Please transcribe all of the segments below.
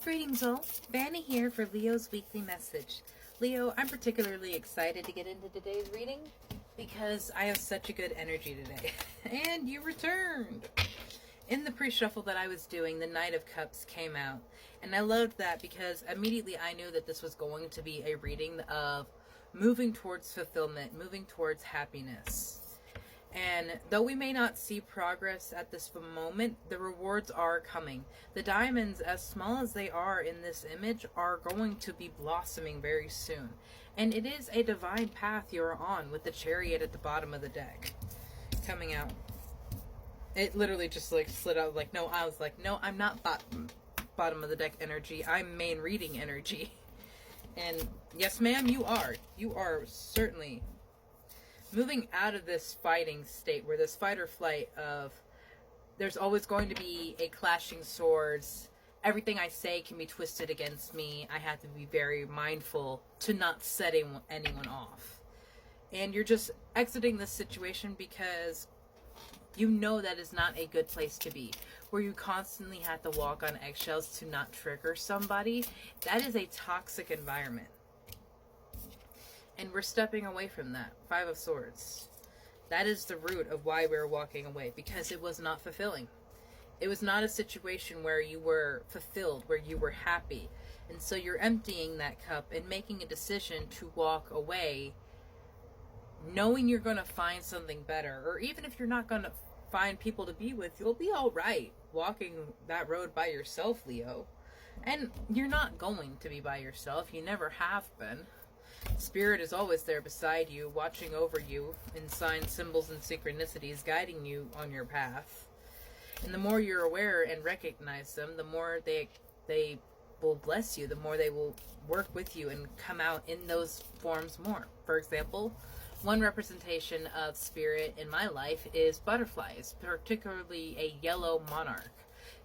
Greetings all, Vanny here for Leo's weekly message. Leo, I'm particularly excited to get into today's reading because I have such a good energy today. And you returned! In the pre-shuffle that I was doing, the Knight of Cups came out. And I loved that because immediately I knew that this was going to be a reading of moving towards fulfillment, moving towards happiness. And though we may not see progress at this moment, the rewards are coming. The diamonds, as small as they are in this image, are going to be blossoming very soon. And it is a divine path you're on with the Chariot at the bottom of the deck coming out. It literally just like slid out like, no, I was like, no, I'm not bottom of the deck energy. I'm main reading energy. And yes, ma'am, you are. You are certainly moving out of this fighting state where this fight or flight of there's always going to be a clashing swords. Everything I say can be twisted against me. I have to be very mindful to not set anyone off. And you're just exiting this situation because you know that is not a good place to be, where you constantly have to walk on eggshells to not trigger somebody. That is a toxic environment. And we're stepping away from that. Five of Swords. That is the root of why we're walking away, because it was not fulfilling. It was not a situation where you were fulfilled, where you were happy. And so you're emptying that cup and making a decision to walk away, knowing you're going to find something better. Or even if you're not going to find people to be with, you'll be all right walking that road by yourself, Leo. And you're not going to be by yourself. You never have been. Spirit is always there beside you, watching over you in signs, symbols, and synchronicities, guiding you on your path. And the more you're aware and recognize them, the more they will bless you, the more they will work with you and come out in those forms more. For example, one representation of spirit in my life is butterflies, particularly a yellow monarch.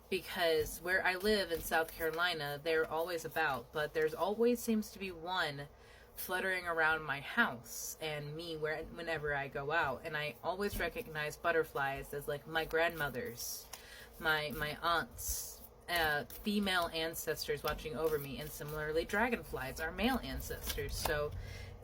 Because where I live in South Carolina, they're always about, but there's always seems to be one fluttering around my house and me whenever I go out. And I always recognize butterflies as like my grandmothers, my aunts, female ancestors watching over me, and similarly dragonflies are male ancestors. So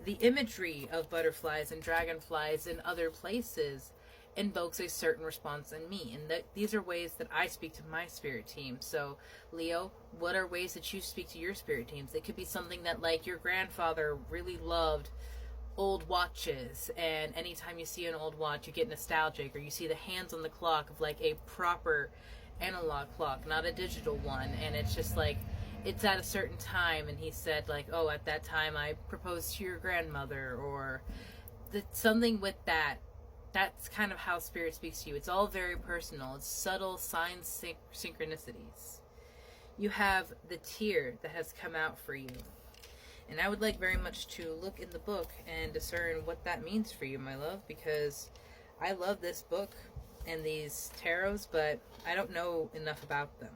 the imagery of butterflies and dragonflies in other places invokes a certain response in me, and these are ways that I speak to my spirit team. So Leo, what are ways that you speak to your spirit teams? It could be something that like your grandfather really loved old watches, and anytime you see an old watch you get nostalgic, or you see the hands on the clock of like a proper analog clock, not a digital one, and it's just like it's at a certain time, and he said like, oh, at that time I proposed to your grandmother, or something with that. That's kind of how spirit speaks to you. It's all very personal. It's subtle signs, synchronicities. You have the tear that has come out for you. And I would like very much to look in the book and discern what that means for you, my love, because I love this book and these tarots, but I don't know enough about them.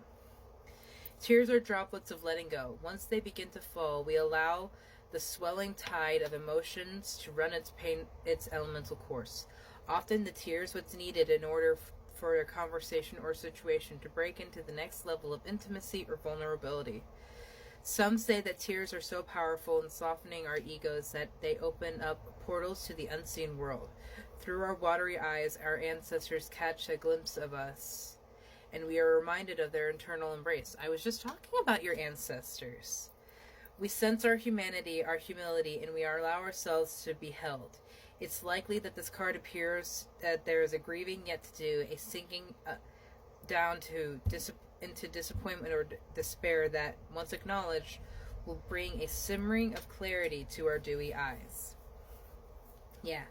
Tears are droplets of letting go. Once they begin to fall, we allow the swelling tide of emotions to run its elemental course. Often the tears what's needed in order for a conversation or situation to break into the next level of intimacy or vulnerability. Some say that tears are so powerful in softening our egos that they open up portals to the unseen world. Through our watery eyes, our ancestors catch a glimpse of us, and we are reminded of their internal embrace. I was just talking about your ancestors. We sense our humanity, our humility, and we allow ourselves to be held. It's likely that this card appears that there is a grieving yet to do, a sinking down into disappointment or despair that, once acknowledged, will bring a simmering of clarity to our dewy eyes. Yeah,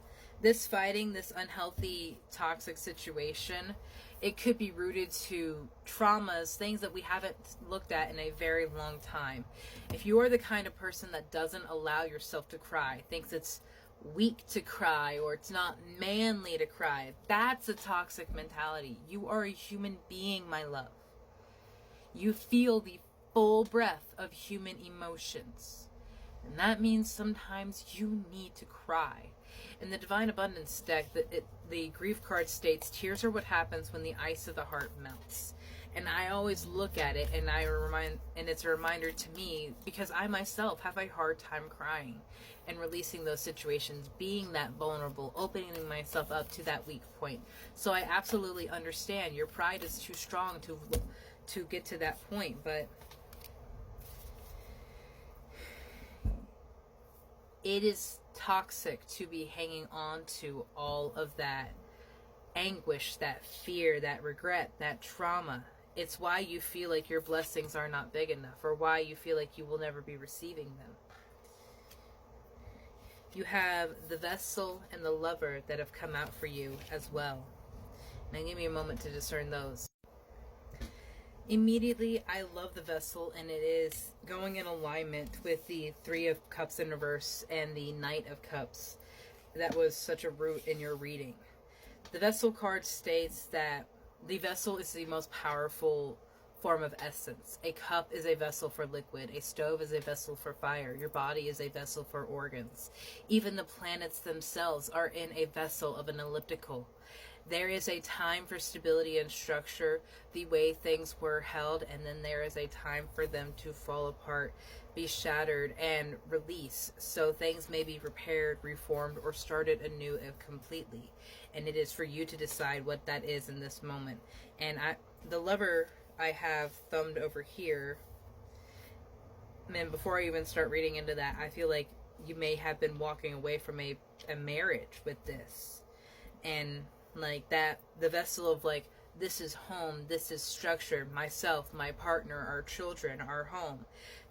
this fighting, this unhealthy, toxic situation, it could be rooted to traumas, things that we haven't looked at in a very long time. If you are the kind of person that doesn't allow yourself to cry, thinks it's weak to cry, or it's not manly to cry, that's a toxic mentality. You are a human being, my love. You feel the full breadth of human emotions. And that means sometimes you need to cry. In the Divine Abundance deck, the grief card states, tears are what happens when the ice of the heart melts. And I always look at it and it's a reminder to me, because I myself have a hard time crying and releasing those situations, being that vulnerable, opening myself up to that weak point. So I absolutely understand your pride is too strong to get to that point, but it is toxic to be hanging on to all of that anguish, that fear, that regret, that trauma. It's why you feel like your blessings are not big enough, or why you feel like you will never be receiving them. You have the Vessel and the Lover that have come out for you as well. Now give me a moment to discern those. Immediately, I love the Vessel, and it is going in alignment with the Three of Cups in reverse and the Knight of Cups. That was such a root in your reading. The Vessel card states that the vessel is the most powerful form of essence. A cup is a vessel for liquid. A stove is a vessel for fire. Your body is a vessel for organs. Even the planets themselves are in a vessel of an elliptical. There is a time for stability and structure, the way things were held, and then there is a time for them to fall apart, be shattered, and release, so things may be repaired, reformed, or started anew and completely. And it is for you to decide what that is in this moment. And the Lover I have thumbed over here, and before I even start reading into that, I feel like you may have been walking away from a marriage with this. And like that, the vessel of like, this is home, this is structure, myself, my partner, our children, our home.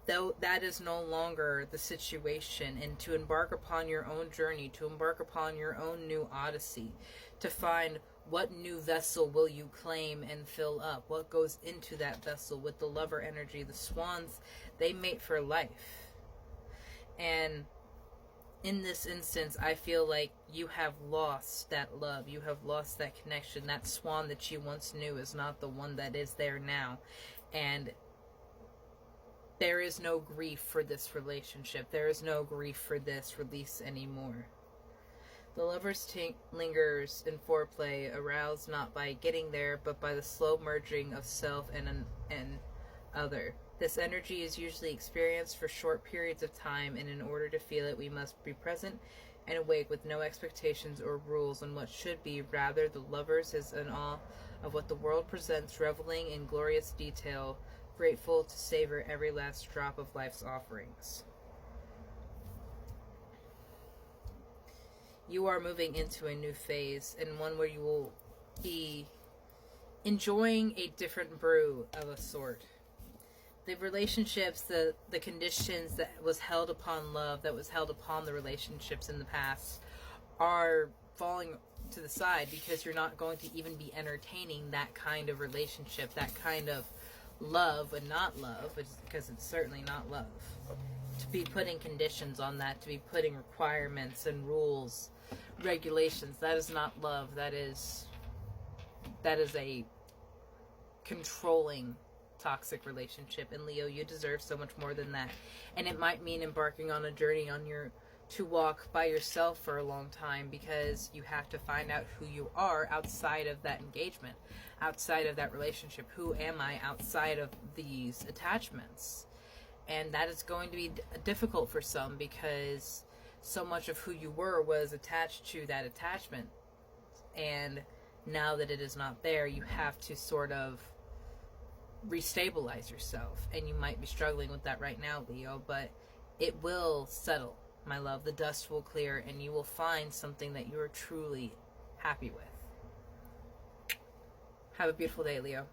Though that is no longer the situation, and to embark upon your own journey, to embark upon your own new odyssey, to find what new vessel will you claim and fill up, what goes into that vessel. With the Lover energy, the swans, they mate for life. And in this instance, I feel like you have lost that love. You have lost that connection. That swan that you once knew is not the one that is there now. And there is no grief for this relationship. There is no grief for this release anymore. The Lover's lingers in foreplay, aroused not by getting there, but by the slow merging of self and other. This energy is usually experienced for short periods of time, and in order to feel it, we must be present and awake with no expectations or rules on what should be. Rather, the Lovers is in awe of what the world presents, reveling in glorious detail, grateful to savor every last drop of life's offerings. You are moving into a new phase, and one where you will be enjoying a different brew of a sort. The relationships, the conditions that was held upon love, that was held upon the relationships in the past, are falling to the side, because you're not going to even be entertaining that kind of relationship, that kind of love, and not love, because it's certainly not love. To be putting conditions on that, to be putting requirements and rules, regulations, that is not love. That is a controlling, toxic relationship. And Leo, you deserve so much more than that. And it might mean embarking on a journey to walk by yourself for a long time, because you have to find out who you are outside of that engagement, outside of that relationship. Who am I outside of these attachments? And that is going to be difficult for some, because so much of who you were was attached to that attachment. And now that it is not there, you have to sort of restabilize yourself. And you might be struggling with that right now, Leo, but it will settle, my love. The dust will clear, and you will find something that you are truly happy with. Have a beautiful day, Leo.